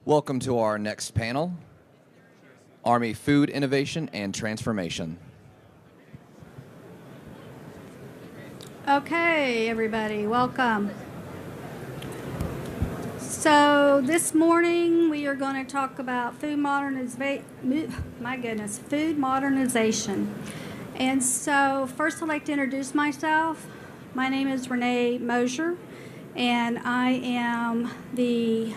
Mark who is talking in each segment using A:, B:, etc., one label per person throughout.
A: Welcome to our next panel, Army Food Innovation and Transformation.
B: Okay, everybody, welcome. So this morning we are going to talk about food modernization. And so first I'd like to introduce myself. My name is Renee Mosier, and I am the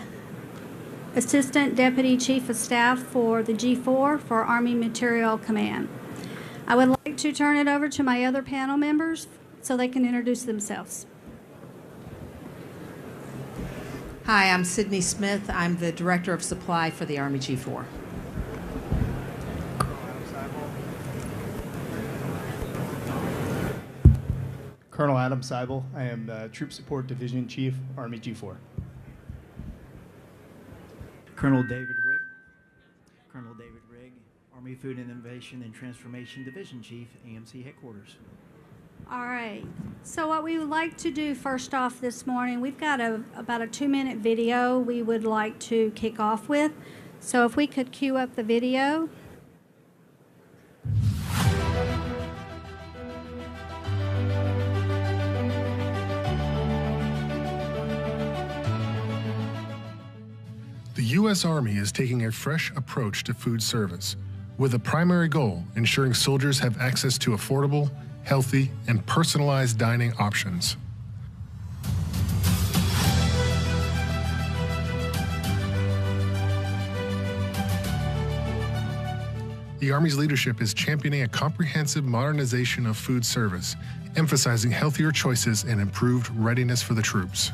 B: Assistant Deputy Chief of Staff for the G4 for Army Materiel Command. I would like to turn it over to my other panel members so they can introduce themselves.
C: Hi, I'm Sydney Smith. I'm the Director of Supply for the Army G4.
D: Colonel Adam Seibel. I am the Troop Support Division Chief, Army G4.
E: Colonel David Rigg, Army Food Innovation and Transformation Division Chief, AMC Headquarters.
B: All right. So what we would like to do first off this morning, we've got about a 2-minute video we would like to kick off with. So if we could cue up the video.
F: The U.S. Army is taking a fresh approach to food service, with a primary goal ensuring soldiers have access to affordable, healthy, and personalized dining options. The Army's leadership is championing a comprehensive modernization of food service, emphasizing healthier choices and improved readiness for the troops.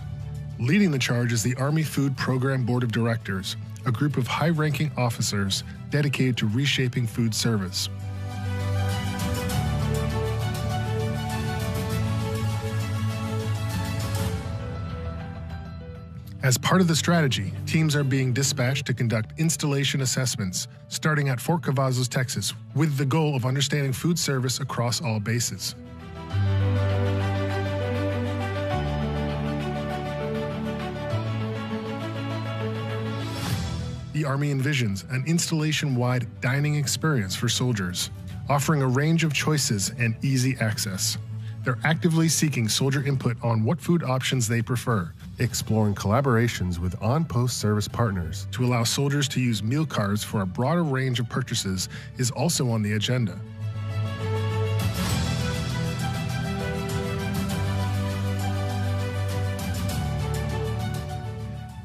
F: Leading the charge is the Army Food Program Board of Directors, a group of high-ranking officers dedicated to reshaping food service. As part of the strategy, teams are being dispatched to conduct installation assessments, starting at Fort Cavazos, Texas, with the goal of understanding food service across all bases. The Army envisions an installation-wide dining experience for soldiers, offering a range of choices and easy access. They're actively seeking soldier input on what food options they prefer, exploring collaborations with on-post service partners to allow soldiers to use meal cards for a broader range of purchases is also on the agenda.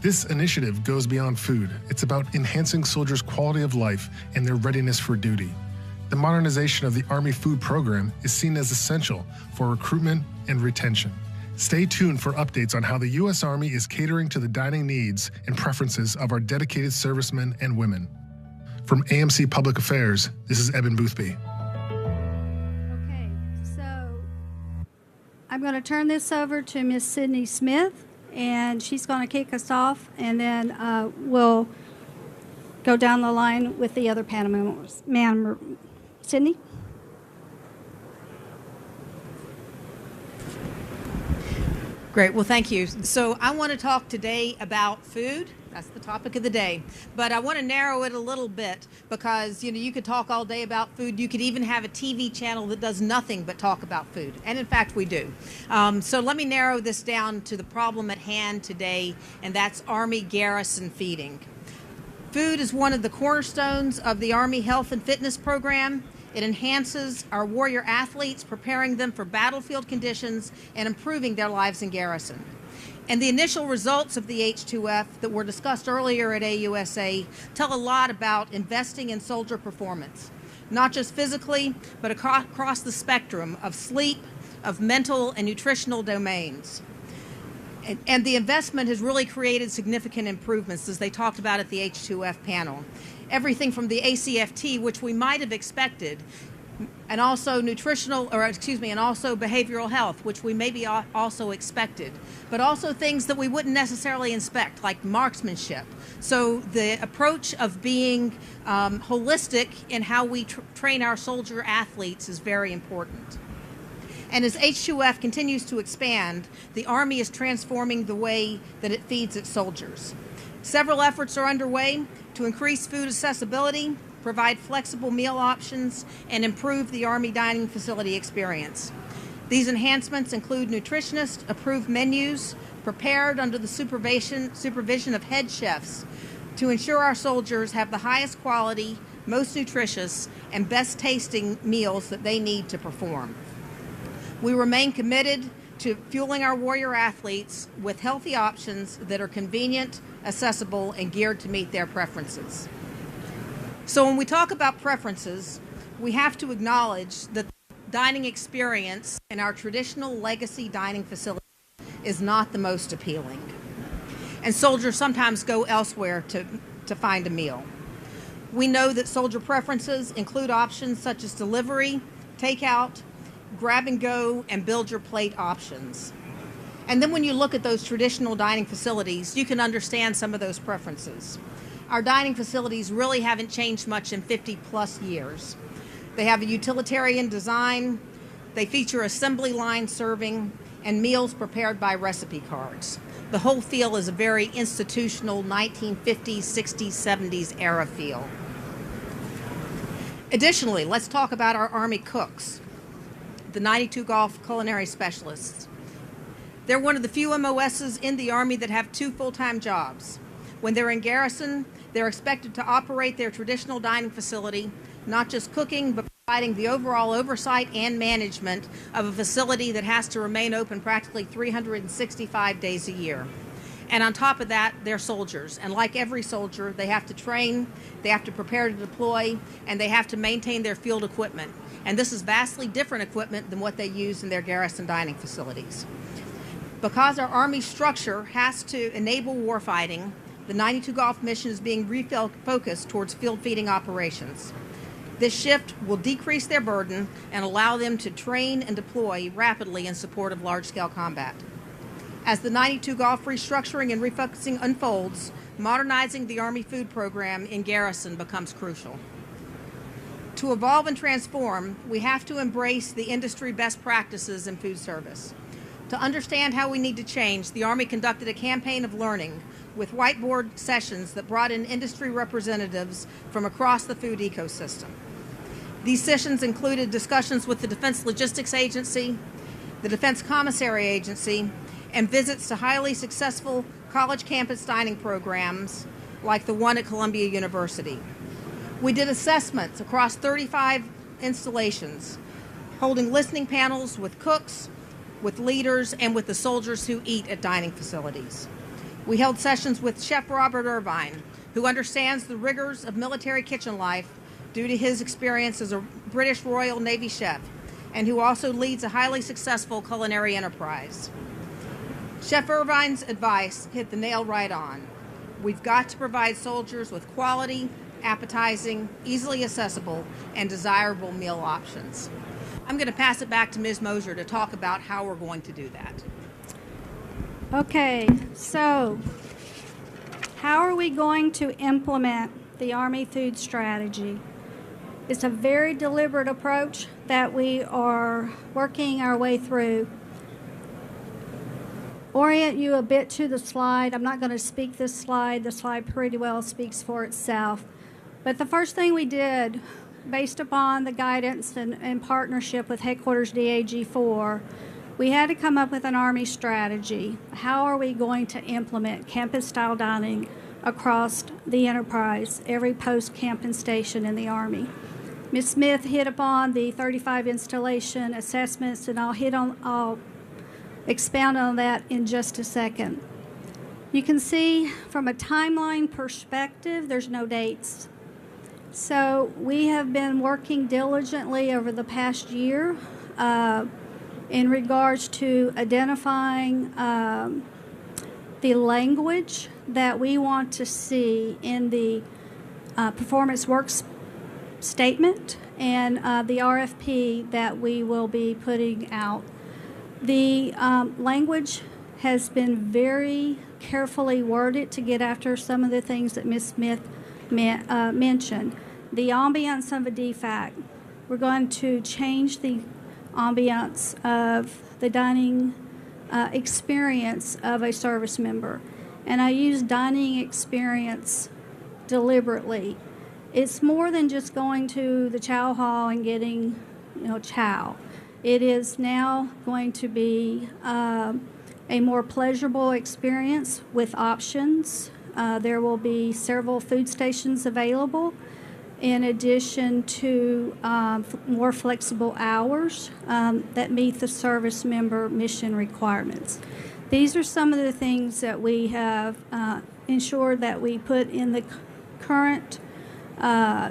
F: This initiative goes beyond food. It's about enhancing soldiers' quality of life and their readiness for duty. The modernization of the Army Food Program is seen as essential for recruitment and retention. Stay tuned for updates on how the U.S. Army is catering to the dining needs and preferences of our dedicated servicemen and women. From AMC Public Affairs, this is Eben Boothby.
B: Okay, so I'm going to turn this over to Miss Sydney Smith, and she's going to kick us off, and then we'll go down the line with the other panel members. Sydney?
C: Great. Well, thank you. So I want to talk today about food. That's the topic of the day. But I want to narrow it a little bit because, you could talk all day about food. You could even have a TV channel that does nothing but talk about food. And in fact, we do. So let me narrow this down to the problem at hand today, and that's Army garrison feeding. Food is one of the cornerstones of the Army Health and Fitness Program. It enhances our warrior athletes, preparing them for battlefield conditions and improving their lives in garrison. And the initial results of the H2F that were discussed earlier at AUSA tell a lot about investing in soldier performance, not just physically, but across the spectrum of sleep, of mental and nutritional domains. And the investment has really created significant improvements, as they talked about at the H2F panel. Everything from the ACFT, which we might have expected, and also and also behavioral health, which we maybe also expected, but also things that we wouldn't necessarily inspect, like marksmanship. So the approach of being holistic in how we train our soldier athletes is very important. And as H2F continues to expand, the Army is transforming the way that it feeds its soldiers. Several efforts are underway to increase food accessibility, provide flexible meal options, and improve the Army dining facility experience. These enhancements include nutritionist-approved menus prepared under the supervision of head chefs to ensure our soldiers have the highest quality, most nutritious, and best tasting meals that they need to perform. We remain committed to fueling our warrior athletes with healthy options that are convenient, accessible, and geared to meet their preferences. So when we talk about preferences, we have to acknowledge that the dining experience in our traditional legacy dining facility is not the most appealing. And soldiers sometimes go elsewhere to find a meal. We know that soldier preferences include options such as delivery, takeout, grab and go, and build your plate options. And then when you look at those traditional dining facilities, you can understand some of those preferences. Our dining facilities really haven't changed much in 50 plus years. They have a utilitarian design, they feature assembly line serving, and meals prepared by recipe cards. The whole feel is a very institutional 1950s, 60s, 70s era feel. Additionally, let's talk about our Army cooks, the 92 Golf Culinary Specialists. They're one of the few MOSs in the Army that have 2 full-time jobs. When they're in garrison, they're expected to operate their traditional dining facility, not just cooking, but providing the overall oversight and management of a facility that has to remain open practically 365 days a year. And on top of that, they're soldiers. And like every soldier, they have to train, they have to prepare to deploy, and they have to maintain their field equipment. And this is vastly different equipment than what they use in their garrison dining facilities. Because our Army structure has to enable warfighting, the 92 Golf mission is being refocused towards field feeding operations. This shift will decrease their burden and allow them to train and deploy rapidly in support of large-scale combat. As the 92 Golf restructuring and refocusing unfolds, modernizing the Army food program in garrison becomes crucial. To evolve and transform, we have to embrace the industry best practices in food service. To understand how we need to change, the Army conducted a campaign of learning with whiteboard sessions that brought in industry representatives from across the food ecosystem. These sessions included discussions with the Defense Logistics Agency, the Defense Commissary Agency, and visits to highly successful college campus dining programs like the one at Columbia University. We did assessments across 35 installations, holding listening panels with cooks, with leaders, and with the soldiers who eat at dining facilities. We held sessions with Chef Robert Irvine, who understands the rigors of military kitchen life due to his experience as a British Royal Navy chef, and who also leads a highly successful culinary enterprise. Chef Irvine's advice hit the nail right on. We've got to provide soldiers with quality, appetizing, easily accessible, and desirable meal options. I'm going to pass it back to Ms. Mosier to talk about how we're going to do that.
B: Okay, so how are we going to implement the Army food strategy? It's a very deliberate approach that we are working our way through. Orient you a bit to the slide. I'm not going to speak this slide. The slide pretty well speaks for itself. But the first thing we did, based upon the guidance and partnership with Headquarters DAG4, we had to come up with an Army strategy. How are we going to implement campus-style dining across the enterprise, every post-camping station in the Army? Ms. Smith hit upon the 35 installation assessments, and I'll expound on that in just a second. You can see from a timeline perspective, there's no dates. So we have been working diligently over the past year in regards to identifying the language that we want to see in the performance works statement and the RFP that we will be putting out. The language has been very carefully worded to get after some of the things that Ms. Smith mentioned. The ambiance of a DFAC. We're going to change the ambiance of the dining experience of a service member. And I use dining experience deliberately. It's more than just going to the chow hall and getting, chow. It is now going to be a more pleasurable experience with options. There will be several food stations available, in addition to more flexible hours that meet the service member mission requirements. These are some of the things that we have ensured that we put in the current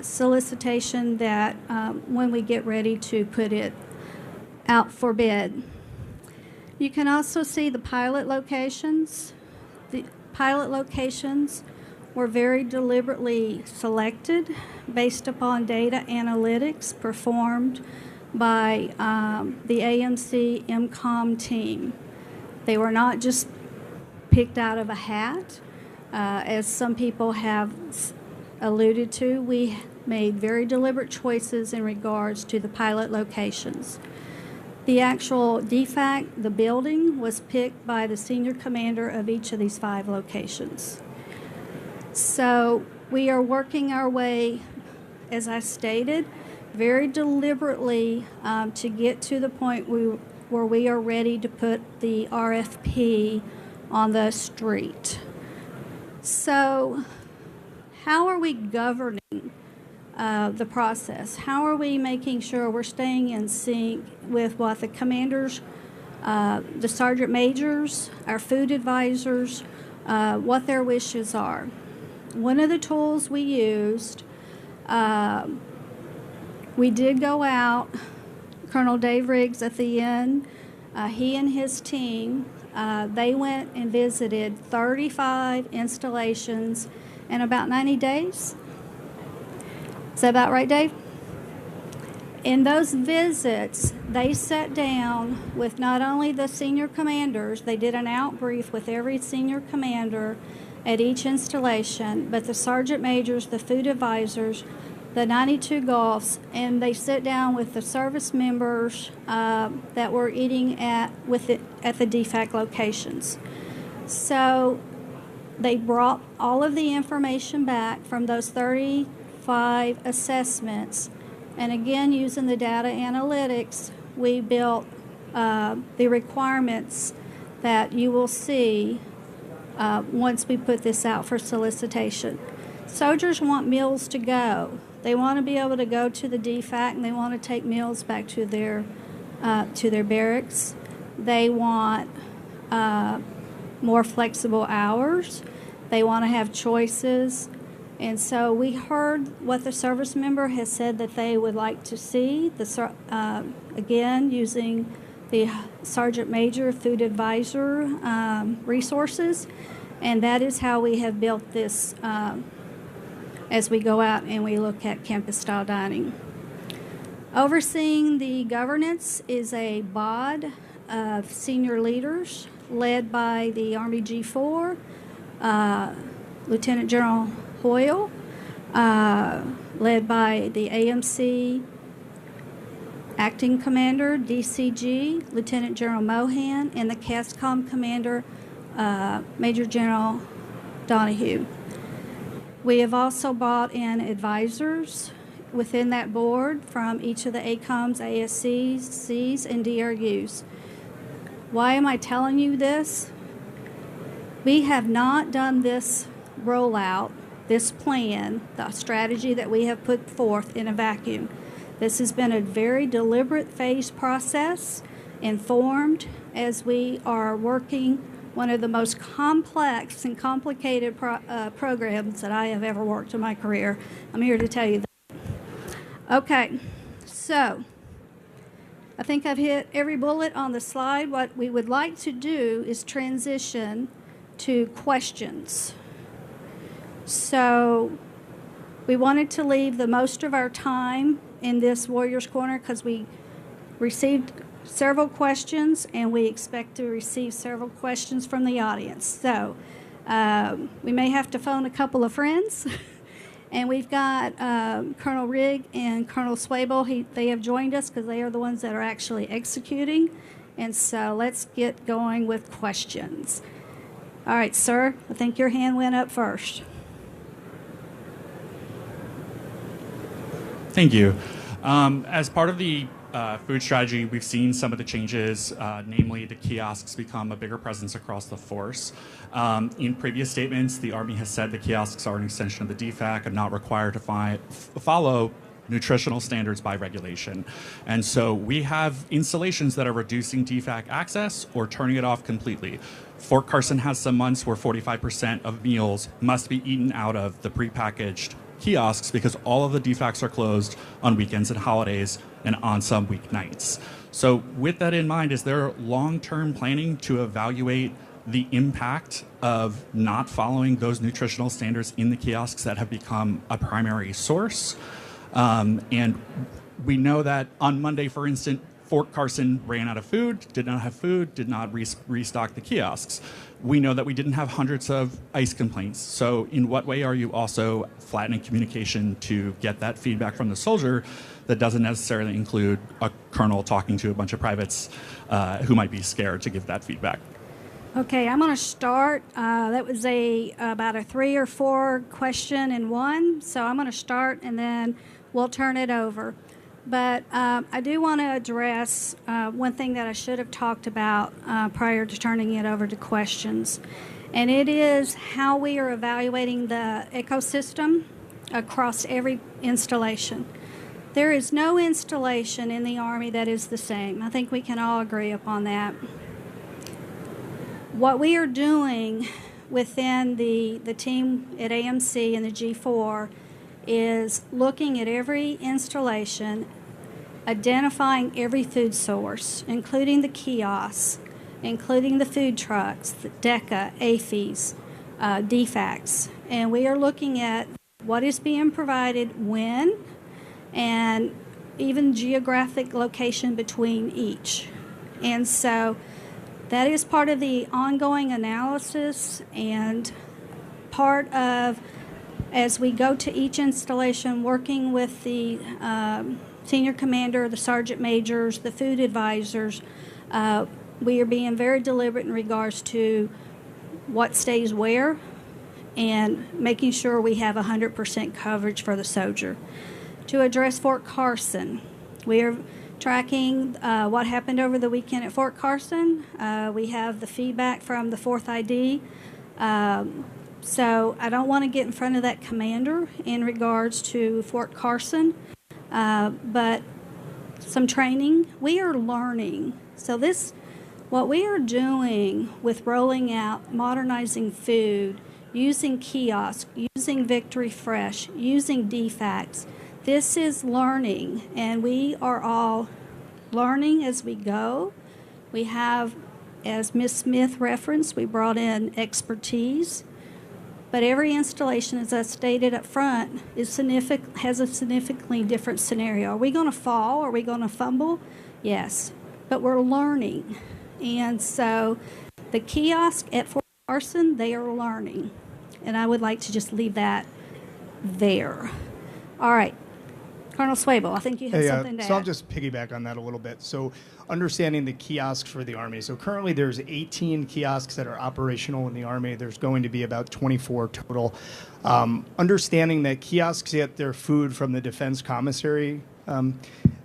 B: solicitation that when we get ready to put it out for bid. You can also see the pilot locations. The pilot locations were very deliberately selected based upon data analytics performed by the AMC MCOM team. They were not just picked out of a hat, as some people have alluded to. We made very deliberate choices in regards to the pilot locations. The actual DFAC, the building, was picked by the senior commander of each of these 5 locations. So we are working our way, as I stated, very deliberately to get to the point where we are ready to put the RFP on the street. So how are we governing the process? How are we making sure we're staying in sync with what the commanders, the sergeant majors, our food advisors, what their wishes are? One of the tools we used, we did go out, Colonel Dave Riggs at the end, he and his team, they went and visited 35 installations in about 90 days. Is that about right, Dave? In those visits, they sat down with not only the senior commanders, they did an outbrief with every senior commander at each installation, but the sergeant majors, the food advisors, the 92 Gulfs, and they sit down with the service members that were eating at the DFAC locations. So they brought all of the information back from those 35 assessments, and again, using the data analytics, we built the requirements that you will see once we put this out for solicitation. Soldiers want meals to go. They want to be able to go to the DFAC, and they want to take meals back to their barracks. They want more flexible hours. They want to have choices. And so we heard what the service member has said that they would like to see, again, using the Sergeant Major Food Advisor resources. And that is how we have built this as we go out and we look at campus-style dining. Overseeing the governance is a bod of senior leaders led by the Army G4, Lieutenant General Hoyle, led by the AMC Acting Commander, DCG, Lieutenant General Mohan, and the CASCOM Commander, Major General Donahue. We have also brought in advisors within that board from each of the ACOMs, ASCs, Cs, and DRUs. Why am I telling you this? We have not done this rollout, this plan, the strategy that we have put forth in a vacuum. This has been a very deliberate phased process, informed as we are working one of the most complex and complicated programs that I have ever worked in my career. I'm here to tell you that. Okay, so I think I've hit every bullet on the slide. What we would like to do is transition to questions. So we wanted to leave the most of our time in this Warriors Corner because we received several questions and we expect to receive several questions from the audience. So we may have to phone a couple of friends And we've got Colonel Rigg and Colonel Swable. They have joined us because they are the ones that are actually executing. And so let's get going with questions. All right, sir, I think your hand went up first.
G: Thank you. As part of the food strategy, we've seen some of the changes, namely the kiosks become a bigger presence across the force. In previous statements, the Army has said the kiosks are an extension of the DFAC and not required to follow nutritional standards by regulation. And so we have installations that are reducing DFAC access or turning it off completely. Fort Carson has some months where 45% of meals must be eaten out of the prepackaged kiosks because all of the DFACs are closed on weekends and holidays and on some weeknights. So with that in mind, is there long-term planning to evaluate the impact of not following those nutritional standards in the kiosks that have become a primary source? And we know that on Monday, for instance, Fort Carson ran out of food, did not have food, did not restock the kiosks. We know that we didn't have hundreds of ICE complaints. So in what way are you also flattening communication to get that feedback from the soldier that doesn't necessarily include a colonel talking to a bunch of privates who might be scared to give that feedback?
B: Okay, I'm going to start. That was about a 3 or 4 question in one. So I'm going to start and then we'll turn it over. But I do want to address one thing that I should have talked about prior to turning it over to questions. And it is how we are evaluating the ecosystem across every installation. There is no installation in the Army that is the same. I think we can all agree upon that. What we are doing within the team at AMC and the G4 is looking at every installation, identifying every food source, including the kiosks, including the food trucks, the DECA, AFES, DFACs. And we are looking at what is being provided when and even geographic location between each. And so that is part of the ongoing analysis and part of, as we go to each installation, working with the senior commander, the sergeant majors, the food advisors, we are being very deliberate in regards to what stays where and making sure we have 100% coverage for the soldier. To address Fort Carson, we are tracking what happened over the weekend at Fort Carson. We have the feedback from the 4th ID. So I don't want to get in front of that commander in regards to Fort Carson, but some training. We are learning. So what we are doing with rolling out, modernizing food, using kiosks, using Victory Fresh, using DFACs, this is learning, and we are all learning as we go. We have, as Ms. Smith referenced, we brought in expertise. But every installation, as I stated up front, has a significantly different scenario. Are we going to fall? Are we going to fumble? Yes. But we're learning. And so the kiosk at Fort Carson, they are learning. And I would like to just leave that there. All right. Colonel Swable, I think you had something to add.
D: So I'll just piggyback on that a little bit. So understanding the kiosks for the Army. So currently there's 18 kiosks that are operational in the Army. There's going to be about 24 total. Understanding that kiosks get their food from the Defense Commissary.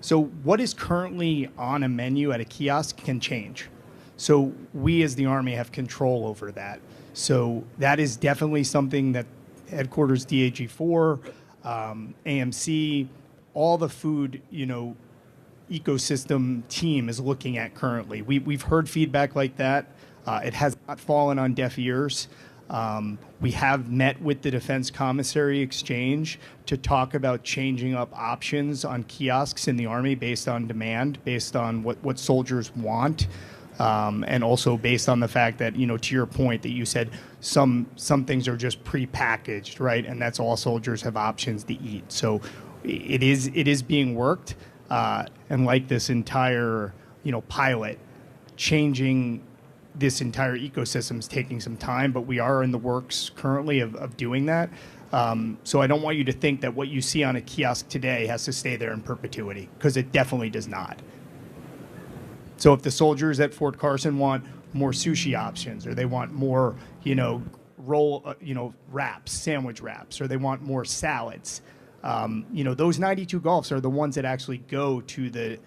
D: So what is currently on a menu at a kiosk can change. So we as the Army have control over that. So that is definitely something that Headquarters DAG4, AMC, all the food, ecosystem team is looking at currently. We've heard feedback like that. It has not fallen on deaf ears. We have met with the Defense Commissary Exchange to talk about changing up options on kiosks in the Army based on demand, based on what soldiers want, and also based on the fact that, to your point that you said, some things are just prepackaged, right? And that's all soldiers have options to eat. So it is being worked, and like this entire pilot, changing this entire ecosystem is taking some time, but we are in the works currently of doing that. So I don't want you to think that what you see on a kiosk today has to stay there in perpetuity, because it definitely does not. So if the soldiers at Fort Carson want more sushi options, or they want more, wraps, sandwich wraps, or they want more salads, those 92 Golfs are the ones that actually go to the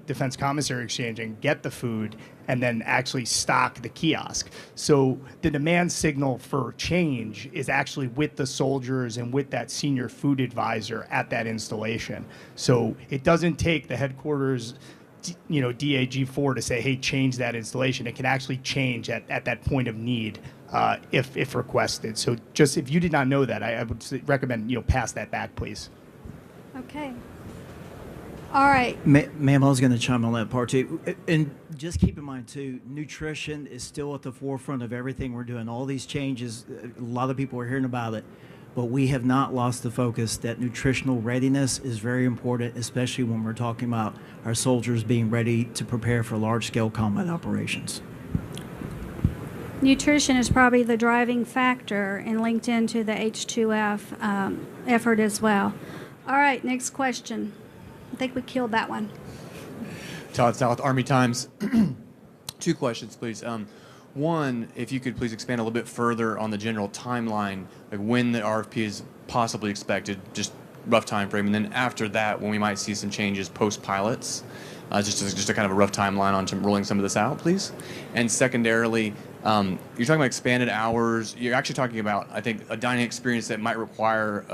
D: Defense Commissary Exchange and get the food and then actually stock the kiosk. So the demand signal for change is actually with the soldiers and with that senior food advisor at that installation. So it doesn't take the headquarters, DAG4 to say, hey, change that installation. It can actually change at that point of need if requested. So just if you did not know that, I would recommend, pass that back, please.
B: Okay. All right.
E: Ma'am, I was going to chime on that part too. And just keep in mind too, nutrition is still at the forefront of everything we're doing. All these changes, a lot of people are hearing about it, but we have not lost the focus that nutritional readiness is very important, especially when we're talking about our soldiers being ready to prepare for large-scale combat operations.
B: Nutrition is probably the driving factor and linked into the H2F effort as well. All right, next question. I think we killed that one.
H: Todd South, Army Times. 2 questions, please. One, if you could please expand a little bit further on the general timeline, like when the RFP is possibly expected, just rough time frame, and then after that, when we might see some changes post-pilots, just a kind of a rough timeline on rolling some of this out, please. And secondarily, you're talking about expanded hours. You're actually talking about, I think, a dining experience that might require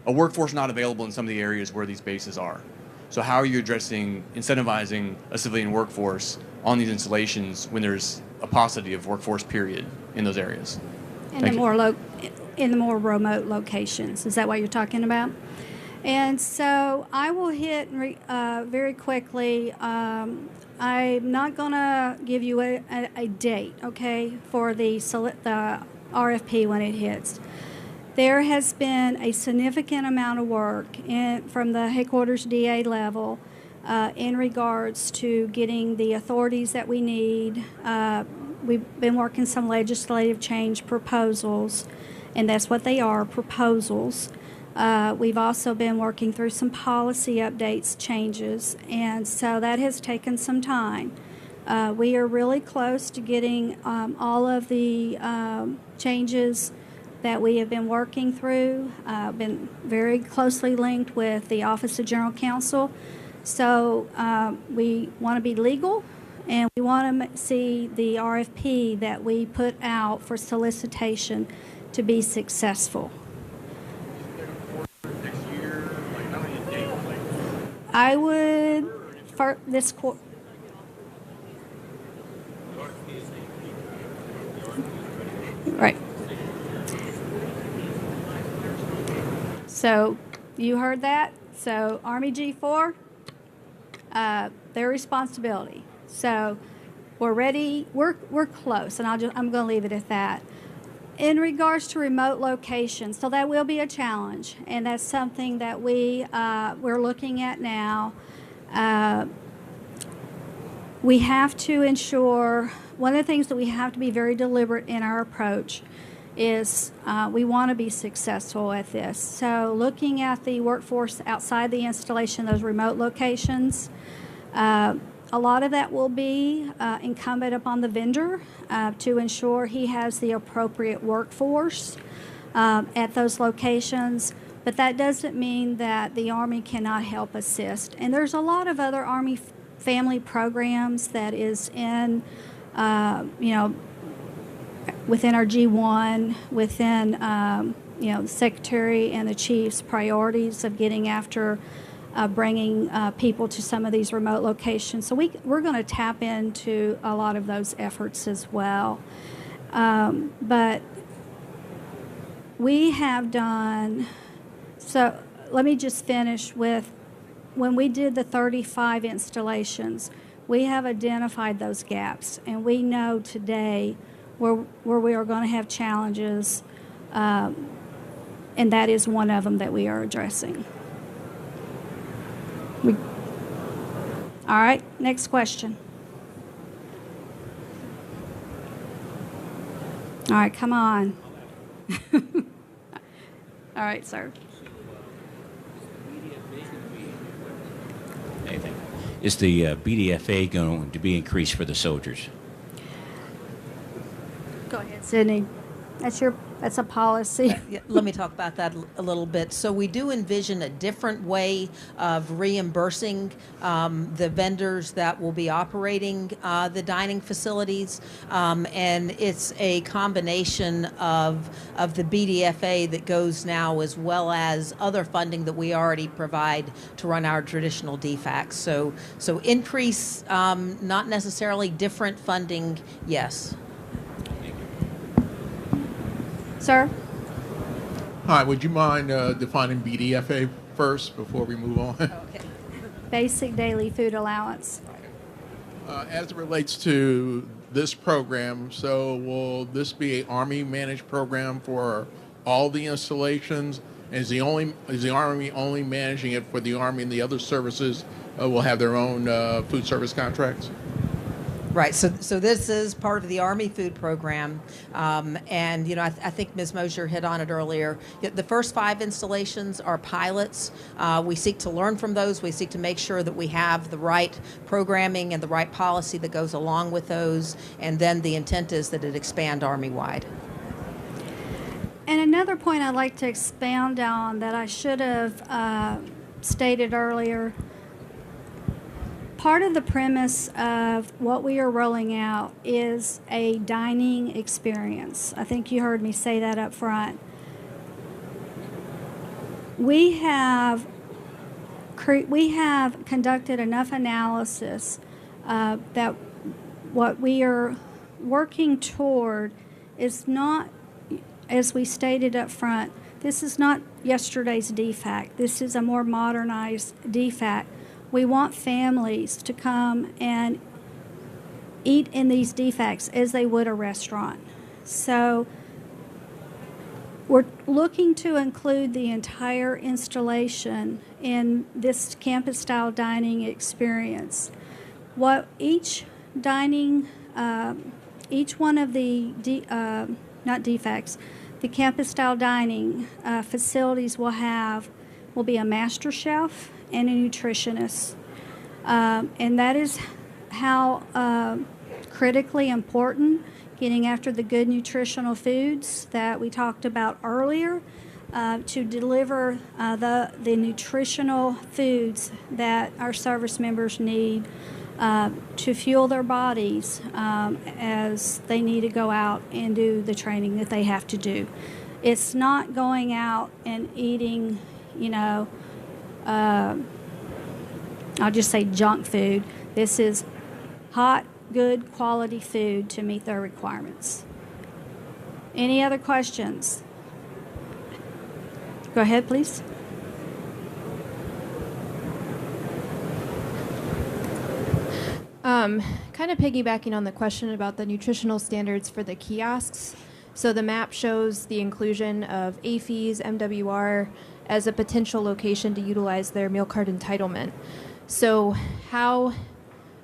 H: a workforce not available in some of the areas where these bases are. So how are you addressing incentivizing a civilian workforce on these installations when there's a paucity of workforce period in those areas?
B: In the more remote locations. Is that what you're talking about? And so I will hit very quickly. I'm not going to give you a date, okay, for the RFP when it hits. There has been a significant amount of work from the headquarters DA level in regards to getting the authorities that we need. We've been working some legislative change proposals, and that's what they are, proposals. We've also been working through some policy updates, changes, and so that has taken some time. We are really close to getting all of the changes that we have been working through, been very closely linked with the Office of General Counsel. So we want to be legal, and we want to see the RFP that we put out for solicitation to be successful. I would, for this quarter. Right. So you heard that. So Army G4, their responsibility. So we're ready. We're close, and I'm going to leave it at that. In regards to remote locations, so that will be a challenge, and that's something that we're looking at now. We have to ensure, one of the things that we have to be very deliberate in our approach is we want to be successful at this. So looking at the workforce outside the installation, those remote locations, a lot of that will be incumbent upon the vendor to ensure he has the appropriate workforce at those locations. But that doesn't mean that the Army cannot help assist. And there's a lot of other Army family programs that is in, within our G1, within, the Secretary and the Chief's priorities of getting after bringing people to some of these remote locations. So we're going to tap into a lot of those efforts as well. But we have done, so let me just finish with, when we did the 35 installations, we have identified those gaps, and we know today where we are going to have challenges, and that is one of them that we are addressing. All right, next question. All right, come on. All right, sir.
I: Anything. Is the BDFA going to be increased for the soldiers?
B: Go ahead, Sydney. That's a policy.
C: Yeah, let me talk about that a little bit. So we do envision a different way of reimbursing the vendors that will be operating the dining facilities, and it's a combination of the BDFA that goes now, as well as other funding that we already provide to run our traditional DFACs. So increase, not necessarily different funding. Yes.
B: Sir?
J: Hi, would you mind defining BDFA first before we move on?
C: Okay.
B: Basic daily food allowance.
J: As it relates to this program, so will this be an Army managed program for all the installations? Is the Army only managing it for the Army, and the other services will have their own food service contracts?
C: Right. So this is part of the Army food program, and I think Ms. Mosier hit on it earlier. The first 5 installations are pilots. We seek to learn from those. We seek to make sure that we have the right programming and the right policy that goes along with those, and then the intent is that it expand Army-wide.
B: And another point I'd like to expound on that I should have stated earlier. Part of the premise of what we are rolling out is a dining experience. I think you heard me say that up front. We have conducted enough analysis that what we are working toward is not, as we stated up front, this is not yesterday's DFAC. This is a more modernized DFAC. We want families to come and eat in these DFACs as they would a restaurant. So we're looking to include the entire installation in this campus-style dining experience. What each dining, each one of the, not DFACs, the campus-style dining facilities will be a master chef and a nutritionist. And that is how critically important getting after the good nutritional foods that we talked about earlier to deliver the nutritional foods that our service members need to fuel their bodies as they need to go out and do the training that they have to do. It's not going out and eating, I'll just say junk food. This is hot, good quality food to meet their requirements. Any other questions? Go ahead, please.
K: Kind of piggybacking on the question about the nutritional standards for the kiosks. So the map shows the inclusion of AFES, MWR, as a potential location to utilize their meal card entitlement. So how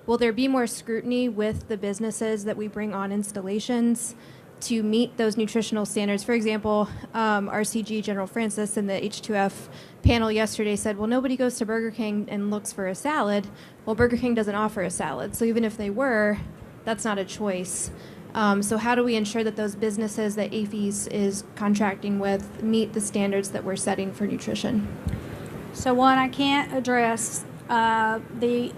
K: will there be more scrutiny with the businesses that we bring on installations to meet those nutritional standards? For example, RCG General Francis in the H2F panel yesterday said, well, nobody goes to Burger King and looks for a salad. Well, Burger King doesn't offer a salad. So even if they were, that's not a choice. So how do we ensure that those businesses that AFES is contracting with meet the standards that we're setting for nutrition?
B: So one, I can't address the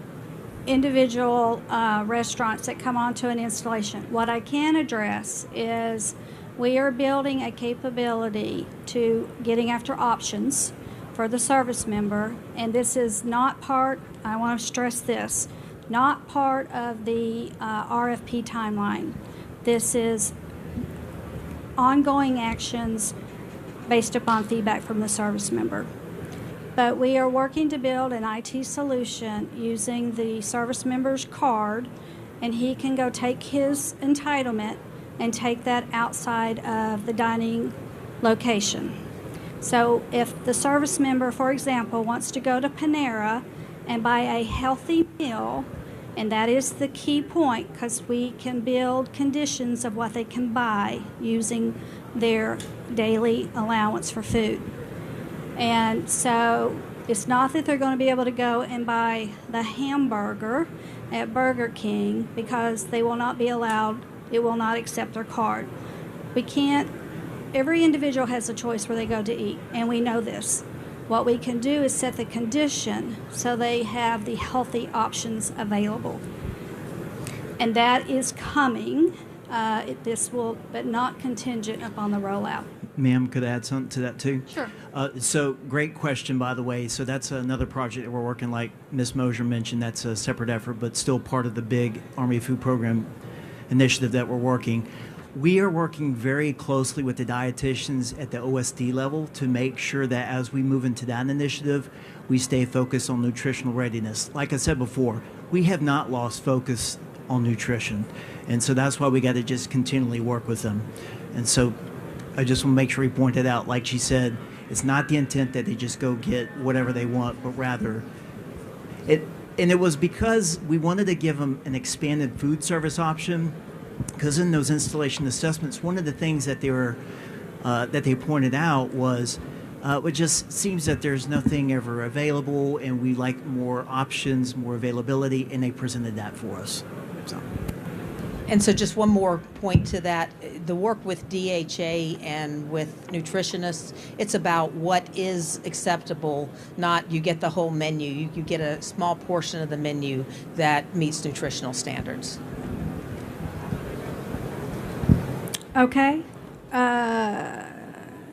B: individual restaurants that come onto an installation. What I can address is we are building a capability to getting after options for the service member, and this is not part, I want to stress this, not part of the RFP timeline. This is ongoing actions based upon feedback from the service member. But we are working to build an IT solution using the service member's card, and he can go take his entitlement and take that outside of the dining location. So if the service member, for example, wants to go to Panera and buy a healthy meal And that is the key point, because we can build conditions of what they can buy using their daily allowance for food. And so it's not that they're going to be able to go and buy the hamburger at Burger King, because they will not be allowed, it will not accept their card. We can't, every individual has a choice where they go to eat, and we know this. What we can do is set the condition so they have the healthy options available. And that is coming. This will, but not contingent upon the rollout.
E: Ma'am, could I add something to that too?
B: Sure.
E: So great question, by the way. So that's another project that we're working, like Ms. Mosier mentioned, that's a separate effort, but still part of the big Army Food Program initiative that we're working. We are working very closely with the dietitians at the OSD level to make sure that as we move into that initiative, we stay focused on nutritional readiness. Like I said before, we have not lost focus on nutrition. And so that's why we got to just continually work with them. And so I just want to make sure we point it out. Like she said, it's not the intent that they just go get whatever they want, but rather and it was because we wanted to give them an expanded food service option, because in those installation assessments, one of the things that they pointed out was it just seems that there's nothing ever available, and we like more options, more availability, and they presented that for us. So.
L: And so just one more point to that, the work with DHA and with nutritionists, it's about what is acceptable, not you get the whole menu. You get a small portion of the menu that meets nutritional standards.
B: Okay.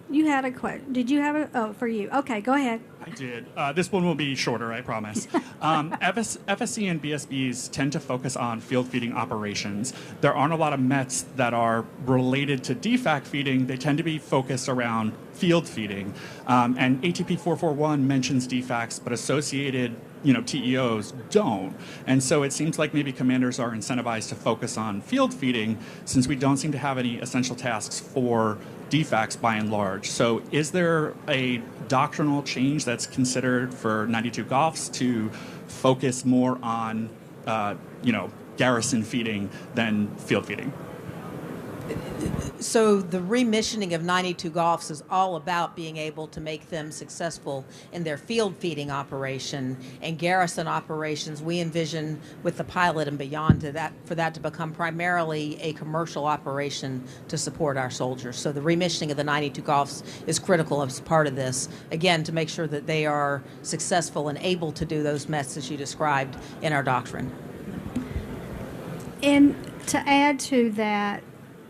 B: You had a question. Did you have a, oh, for you. Okay, go ahead.
G: I did. This one will be shorter, I promise. FSC and BSBs tend to focus on field feeding operations. There aren't a lot of METs that are related to DFAC feeding. They tend to be focused around field feeding. And ATP 441 mentions DFACs, but associated TEOs don't. And so it seems like maybe commanders are incentivized to focus on field feeding, since we don't seem to have any essential tasks for DFACs by and large. So is there a doctrinal change that's considered for 92 Golfs to focus more on, garrison feeding than field feeding?
L: So the remissioning of 92 Golfs is all about being able to make them successful in their field feeding operation, and garrison operations we envision with the pilot and beyond to that, for that to become primarily a commercial operation to support our soldiers. So the remissioning of the 92 Golfs is critical as part of this, again, to make sure that they are successful and able to do those METs as you described in our doctrine.
B: And to add to that,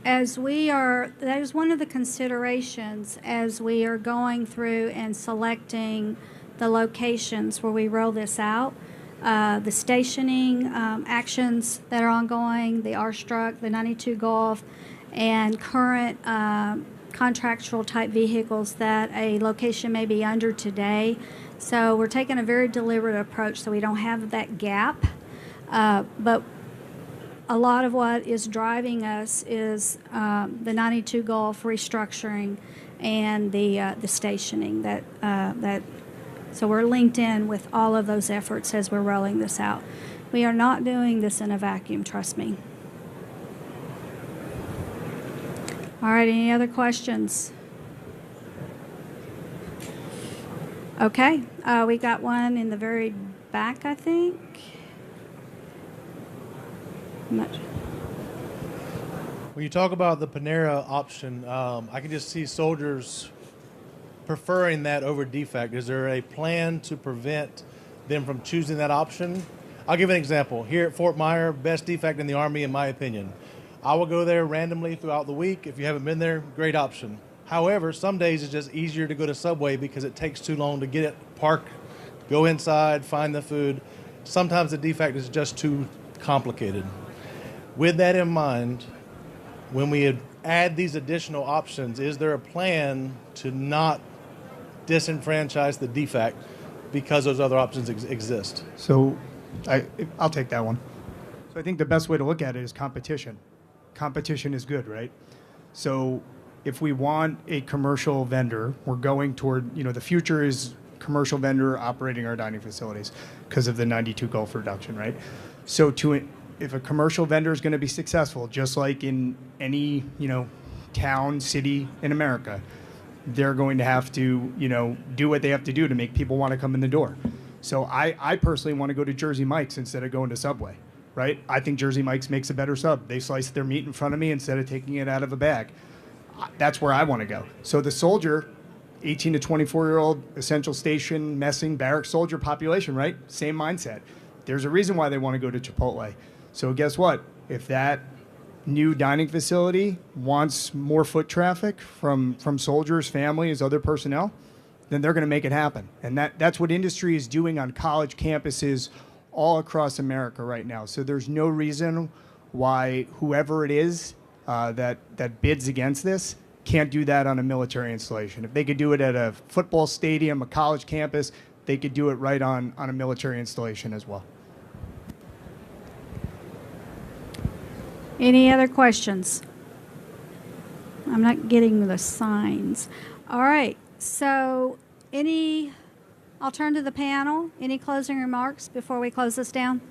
B: that is one of the considerations as we are going through and selecting the locations where we roll this out. The stationing actions that are ongoing, the R-Struck, the 92 Golf, and current contractual type vehicles that a location may be under today. So we're taking a very deliberate approach so we don't have that gap. But a lot of what is driving us is the 92 Golf restructuring and the stationing. So we're linked in with all of those efforts as we're rolling this out. We are not doing this in a vacuum, trust me. All right, any other questions? Okay, we got one in the very back, I think.
M: When you talk about the Panera option, I can just see soldiers preferring that over DFAC. Is there a plan to prevent them from choosing that option? I'll give an example. Here at Fort Myer, best DFAC in the Army, in my opinion. I will go there randomly throughout the week. If you haven't been there, great option. However, some days it's just easier to go to Subway because it takes too long to get it, park, go inside, find the food. Sometimes the DFAC is just too complicated. With that in mind, when we add these additional options, is there a plan to not disenfranchise the DFAC because those other options exist?
D: So I'll take that one. So I think the best way to look at it is competition. Competition is good, right? So if we want a commercial vendor, we're going toward, the future is commercial vendor operating our dining facilities because of the 92 Gulf reduction, right? So if a commercial vendor is going to be successful, just like in any, town, city in America, they're going to have to, do what they have to do to make people want to come in the door. So I personally want to go to Jersey Mike's instead of going to Subway, right? I think Jersey Mike's makes a better sub. They slice their meat in front of me instead of taking it out of a bag. That's where I want to go. So the soldier, 18 to 24-year-old essential station, messing, barrack soldier population, right? Same mindset. There's a reason why they want to go to Chipotle. So guess what? If that new dining facility wants more foot traffic from soldiers, families, other personnel, then they're going to make it happen. And that's what industry is doing on college campuses all across America right now. So there's no reason why whoever it is that bids against this can't do that on a military installation. If they could do it at a football stadium, a college campus, they could do it right on a military installation as well.
B: Any other questions? I'm not getting the signs. All right. So I'll turn to the panel. Any closing remarks before we close this down?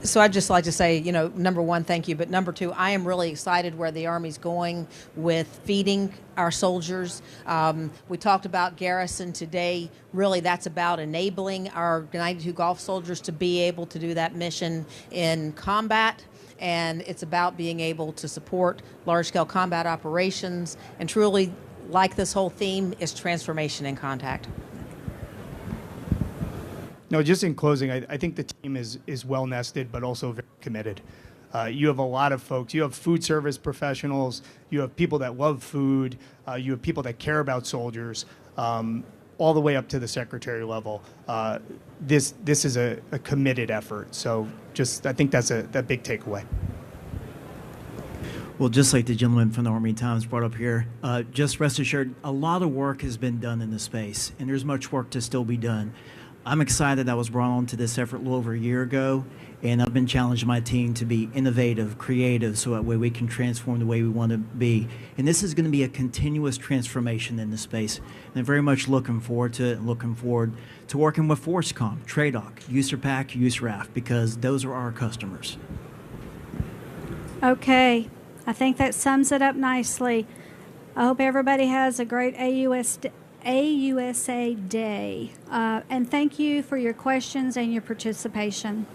L: So I'd just like to say, number one, thank you. But number two, I am really excited where the Army's going with feeding our soldiers. We talked about Garrison today. Really, that's about enabling our 92 Golf soldiers to be able to do that mission in combat. And it's about being able to support large-scale combat operations. And truly, like this whole theme, is transformation in contact.
D: No, just in closing, I think the team is well nested, but also very committed. You have a lot of folks. You have food service professionals. You have people that love food. You have people that care about soldiers, all the way up to the secretary level. This is a committed effort. So I think that's a big takeaway.
E: Well, just like the gentleman from the Army Times brought up here, just rest assured, a lot of work has been done in this space, and there's much work to still be done. I'm excited I was brought on to this effort a little over a year ago, and I've been challenging my team to be innovative, creative, so that way we can transform the way we want to be. And this is going to be a continuous transformation in this space. And I'm very much looking forward to it, and looking forward to working with ForceCom, TRADOC, USERPAC, USRAF, because those are our customers.
B: Okay. I think that sums it up nicely. I hope everybody has a great AUSA Day. And thank you for your questions and your participation.